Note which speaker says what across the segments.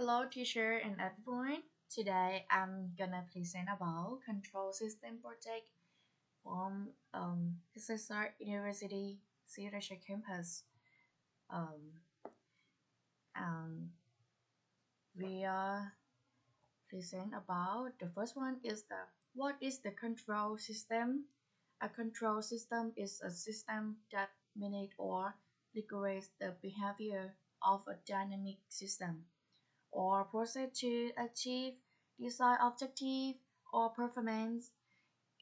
Speaker 1: Hello teacher and everyone. Today I'm gonna present about control system project from Kasetsart University Sriracha campus. Um, and we are present about the first one is the what is the control system? A control system is a system that manage or regulates the behavior of a dynamic system or process to achieve desired objective or performance.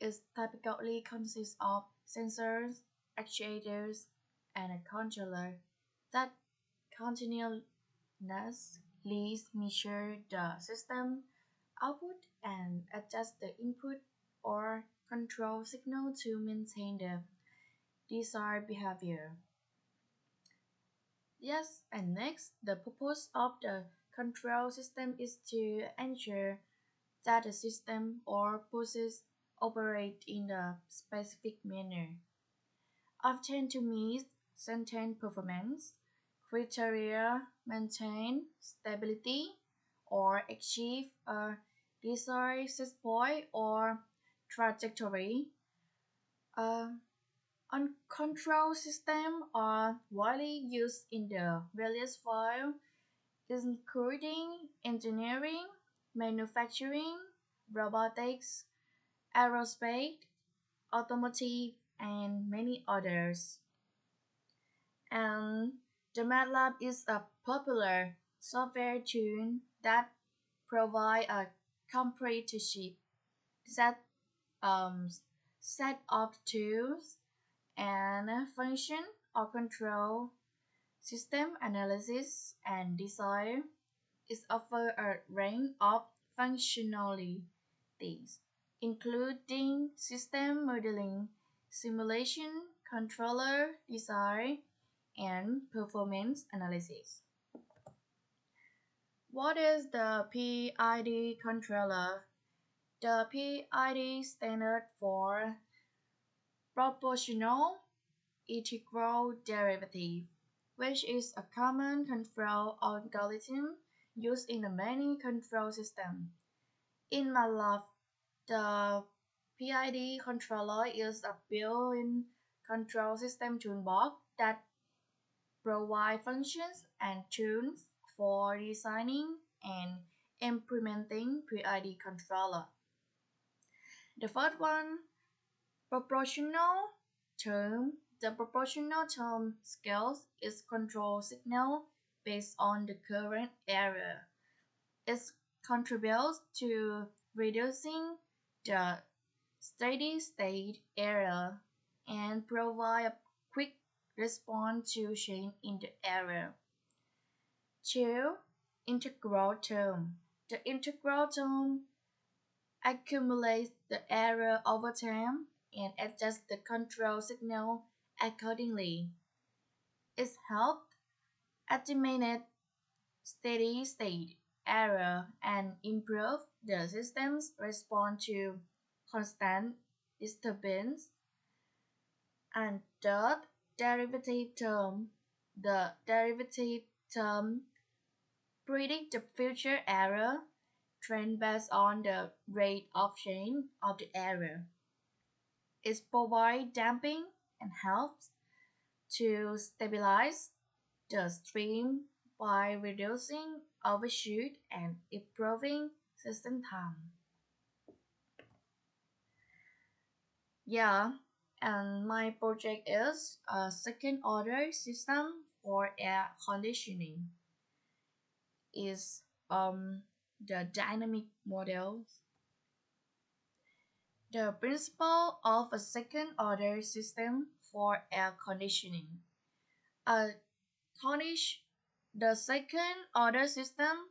Speaker 1: It typically consists of sensors, actuators, and a controller that continuously measure the system output and adjust the input or control signal to maintain the desired behavior. Yes, and next, the purpose of the control system is to ensure that the system or process operate in a specific manner, often to meet certain performance criteria, maintain stability, or achieve a desired set point or trajectory. Uh, Uncontrolled systems are widely used in the various fields, including engineering, manufacturing, robotics, aerospace, automotive, and many others. And the MATLAB is a popular software tool that provides a comprehensive set, um, set of tools and function or control system analysis and design. It offers a range of functionalities, including system modeling, simulation, controller design, and performance analysis. What is the PID controller? The PID standard for proportional integral derivative, which is a common control algorithm used in many control systems. In MATLAB, the PID controller is a built-in control system toolbox that provides functions and tools for designing and implementing PID controller. The first one, proportional term. The proportional term scales its control signal based on the current area. It contributes to reducing the steady state error and provide a quick response to change in the error. 2. Integral term. The integral term accumulates the error over time and adjusts the control signal accordingly. It helps estimate steady state error and improve the system's response to constant disturbance. And third, derivative term. The derivative term predict the future error trend based on the rate of change of the error. It provides damping and helps to stabilize the stream by reducing overshoot and improving system time. Yeah, and my project is a second order system for air conditioning. Is the dynamic model. The principle of a second order system for air conditioning. A Cornish, the second order system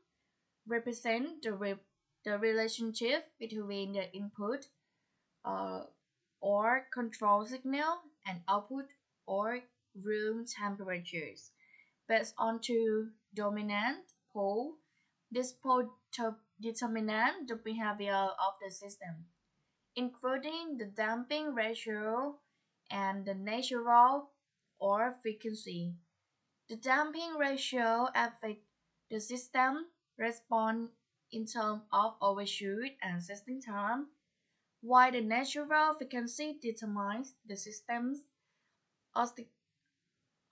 Speaker 1: represents the relationship between the input uh, or control signal and output or room temperatures based on two dominant pole. This pole determine the behavior of the system, including the damping ratio and the natural or frequency. The damping ratio affects the system respond in terms of overshoot and system time, while the natural frequency determines the system's osci-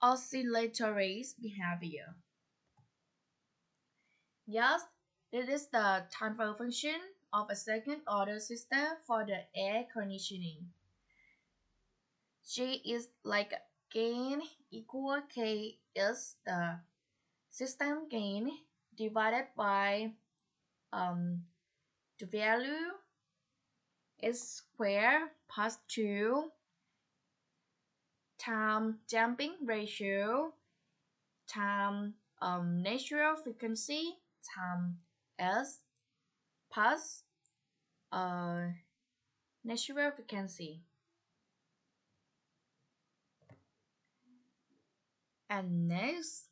Speaker 1: oscillatory behavior. Yes, this is the transfer function of a second order system for the air conditioning. G is like gain equal K is the system gain divided by um, the value is square plus 2 time damping ratio time natural frequency time S plus uh, natural frequency. And next,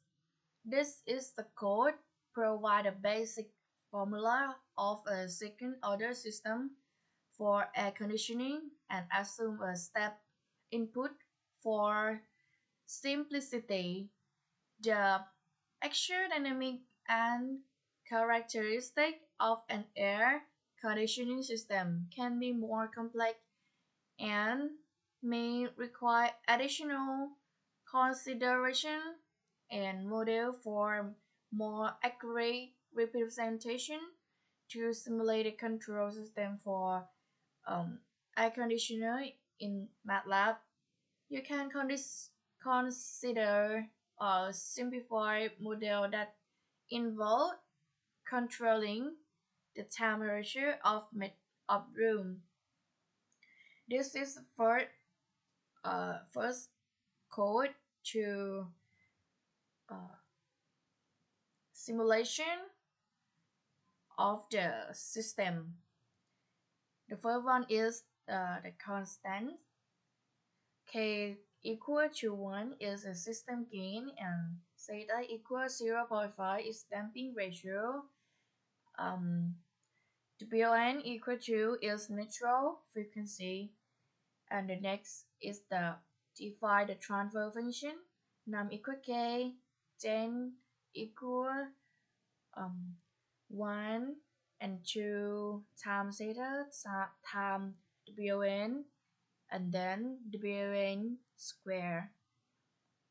Speaker 1: this is the code provide a basic formula of a second order system for air conditioning and assume a step input for simplicity. The actual dynamic and characteristic of an air conditioning system can be more complex and may require additional consideration and model for more accurate representation to simulate a control system for um, air conditioner in MATLAB. You can consider a simplified model that involves controlling the temperature of room. This is the first code to uh, simulation of the system. The first one is the constant K equal to 1 is a system gain and theta equals 0.5 is damping ratio. Um, WN equal to is neutral frequency. And the next is the define the transfer function. Num equal k, 10 equal 1 and 2 times theta times WN and then WN square.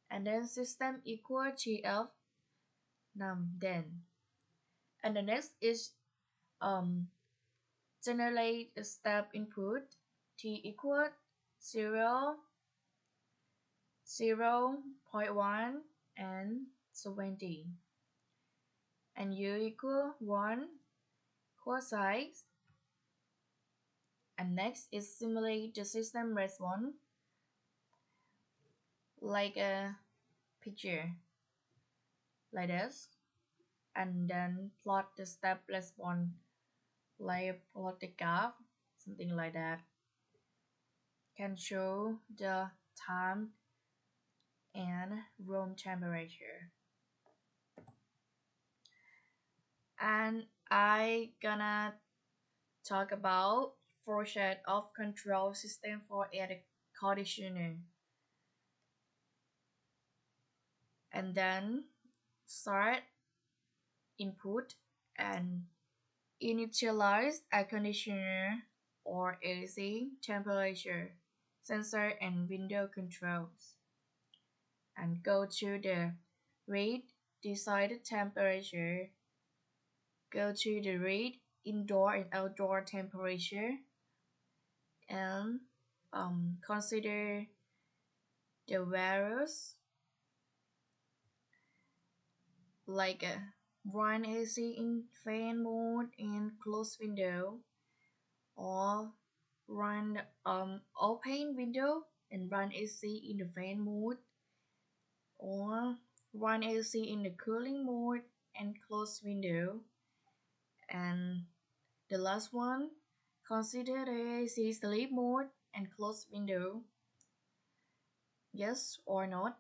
Speaker 1: And then system equal TF num then. And the next is um generate a step input t equal 0, 0.1 and 20 and u equal 1 quasi. And next is simulate the system response like a picture like this and then plot the step response like plot the graph something like that can show the time and room temperature. And I gonna talk about process of control system for air conditioner and then start input and initialize air conditioner or AC temperature sensor and window controls and go to the read decided temperature, go to the read indoor and outdoor temperature and consider the values like run AC in fan mode and close window or run open window and run AC in the fan mode or run AC in the cooling mode and close window. And the last one, consider the AC sleep mode and close window. Yes or not?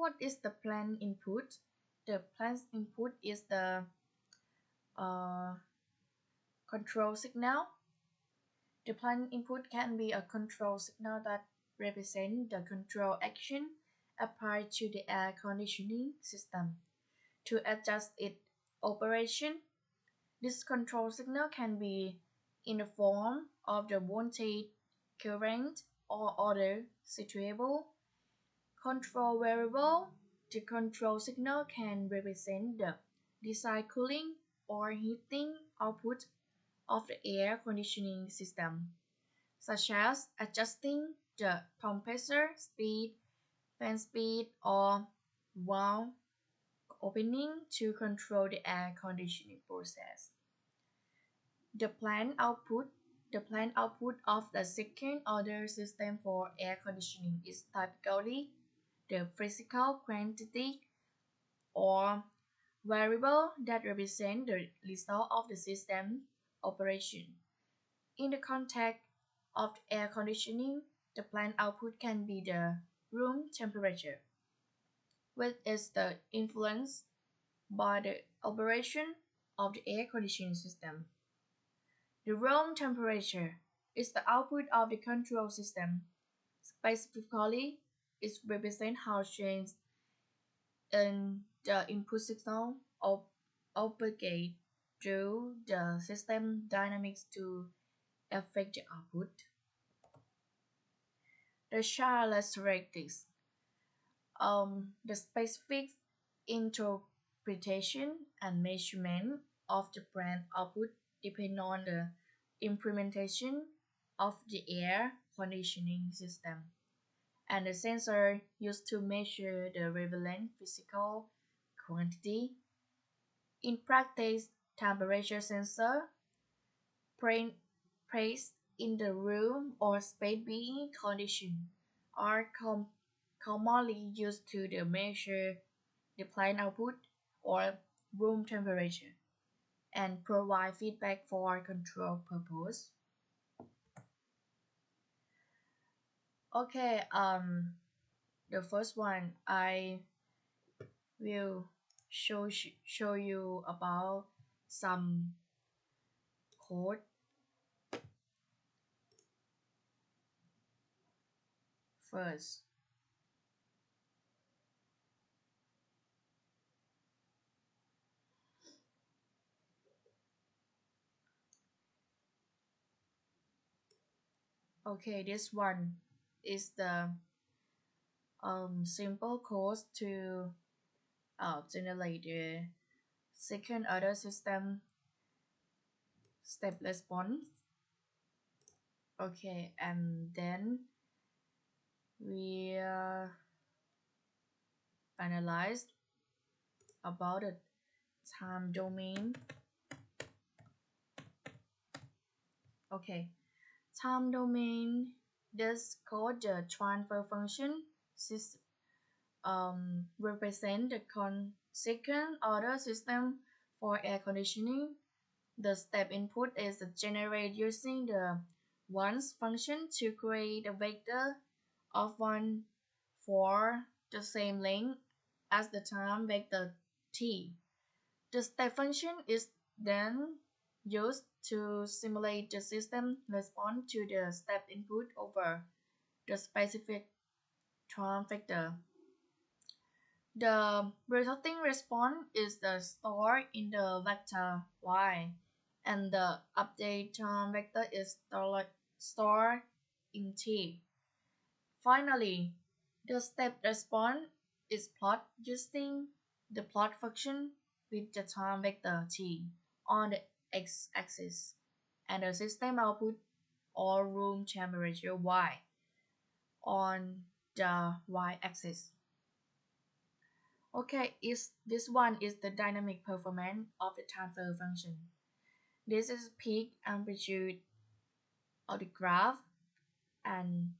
Speaker 1: What is the plan input? The plan input is the uh, control signal. The plan input can be a control signal that represents the control action applied to the air conditioning system to adjust its operation. This control signal can be in the form of the voltage, current, or other suitable control variable. The control signal can represent the desired cooling or heating output of the air conditioning system, such as adjusting the compressor speed, fan speed, or valve opening to control the air conditioning process. The planned output the planned output of the second order system for air conditioning is typically the physical quantity or variable that represent the result of the system operation. In the context of air conditioning, the planned output can be the room temperature, which is the influenced by the operation of the air conditioning system. The room temperature is the output of the control system. Specifically, it represents how change in the input signal propagate through the system dynamics to affect the output. The characteristics, the specific interpretation and measurement of the brand output depend on the implementation of the air conditioning system and the sensor used to measure the relevant physical quantity. In practice, temperature sensor pra- placed in the room or space being conditioned are commonly used to the measure the plant output or room temperature and provide feedback for control purpose. Okay, the first one I will show you about some code first. Okay, this one is the simple code to generate the second order system step response. Okay, and then we analyzed about the time domain. Okay, time domain. This code the transfer function represent the second order system for air conditioning. The step input is generated using the once function to create a vector of one for the same length as the time vector t. The step function is then used to simulate the system response to the step input over the specific time vector. The resulting response is stored in the vector y, and the update time vector is stored in t. Finally, the step response is plotted using the plot function with the time vector t on the x-axis and the system output or room temperature y on the y-axis. Okay, this one is the dynamic performance of the transfer function. This is peak amplitude of the graph, and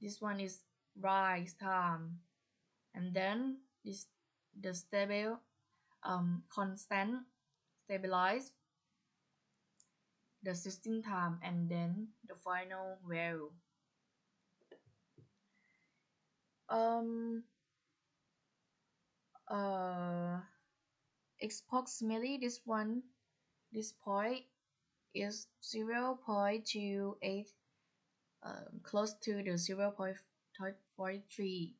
Speaker 1: this one is rise time, and then this the stable constant stabilize the system time, and then the final value. Um uh approximately this point is 0.28, close to the 0.43.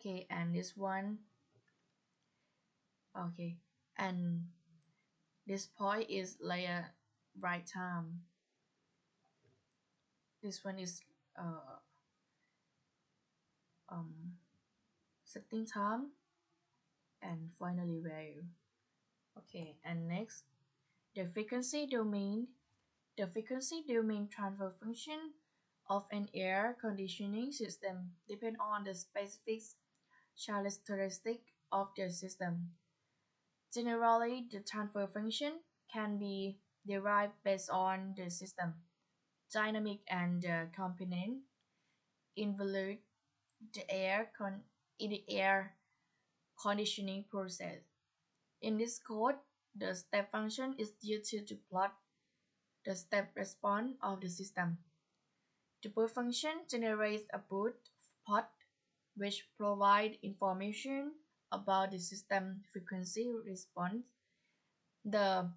Speaker 1: Okay, and this one, okay, and this point is layer right time. This one is uh um setting time, and finally value. Okay, and next, the frequency domain. The frequency domain transfer function of an air conditioning system depend on the specific characteristic of the system. Generally, the transfer function can be derived based on the system dynamic and the component involved the in the air conditioning process. In this code, the step function is used to plot the step response of the system. The boot function generates a boot plot which provides information about the system frequency response. The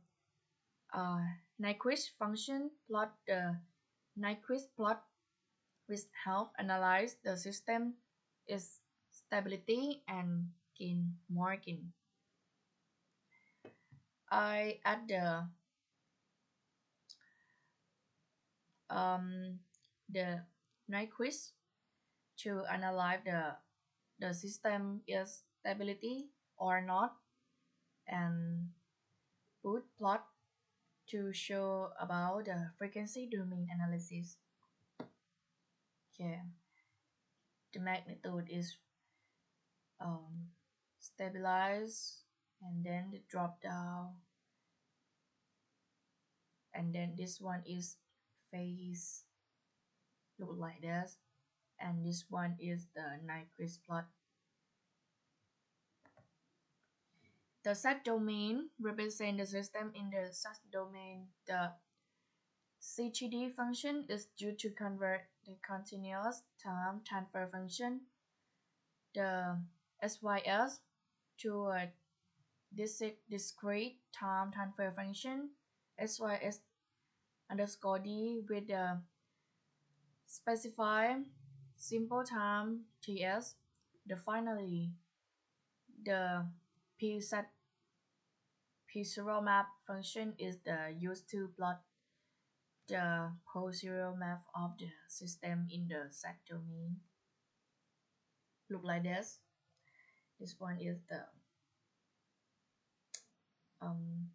Speaker 1: uh, Nyquist function plot the Nyquist plot which help analyze the system its stability and gain margin. I add um, the Nyquist to analyze the system is stability or not, and boot plot to show about the frequency domain analysis. Okay, the magnitude is stabilize, and then the drop down, and then this one is phase, look like this, and this one is the Nyquist plot. The set domain represents the system in the set domain. The CTD function is used to convert the continuous time transfer function, the SYS, to a discrete time transfer function, SYS underscore D, with the specified simple time TS. Finally, the PSET P0 map function is the used to plot the pole-zero map of the system in the set domain. Look like this. This one is um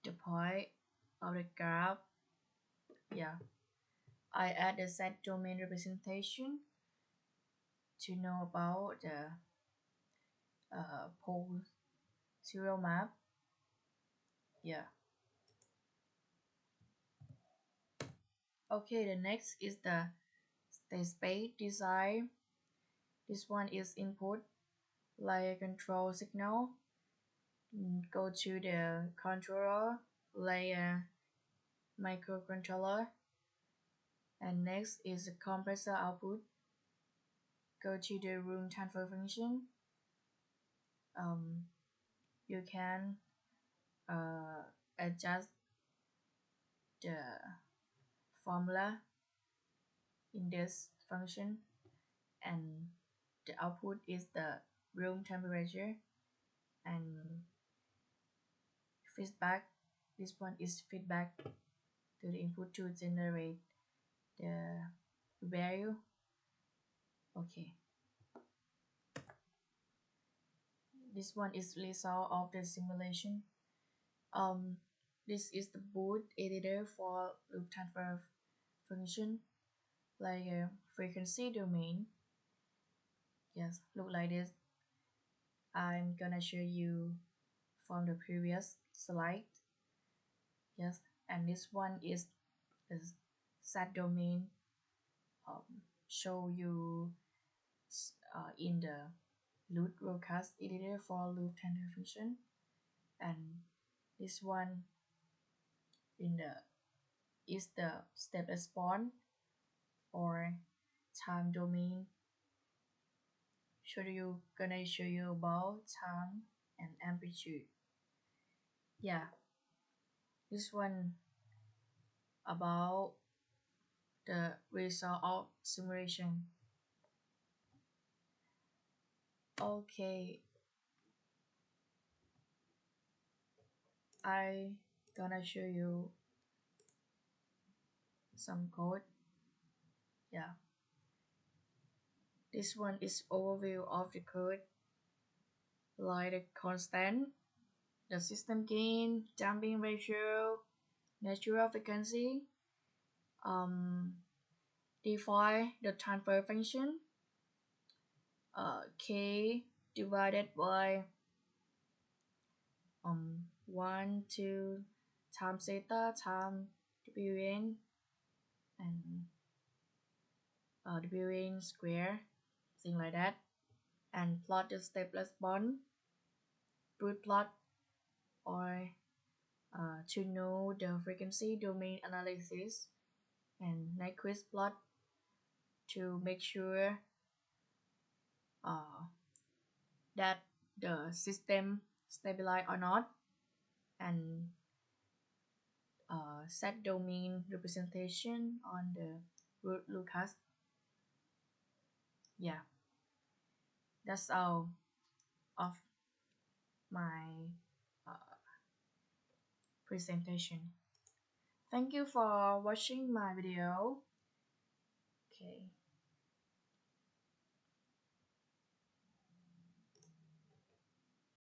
Speaker 1: the point of the graph. Yeah, I add the set domain representation to know about the pole zero map. Yeah. Okay, the next is the state space design. This one is input layer control signal. Go to the controller layer microcontroller, and next is the compressor output. Go to the room transfer function. You can adjust the formula in this function, and the output is the room temperature, and feedback, this one is feedback to the input to generate the value. Okay, this one is result of the simulation. This is the boot editor for loop transfer function, like a frequency domain. Yes, look like this. I'm gonna show you from the previous slide. Yes, and this one is the set domain. Show you in the loop broadcast editor for loop transfer function, and this one in the is the step response or time domain. Gonna show you about time and amplitude. Yeah, this one about the result of simulation. Okay, I gonna show you some code. Yeah, this one is overview of the code, like the constant, the system gain, damping ratio, natural frequency, um, define the transfer function, k divided by 1 2 times theta times wn and wn square, thing like that, and plot the stateless bond, root plot, or to know the frequency domain analysis, and Nyquist plot to make sure uh, that the system stabilize or not, and set domain representation on the root locus. Yeah, that's all of my uh, presentation. Thank you for watching my video. Okay.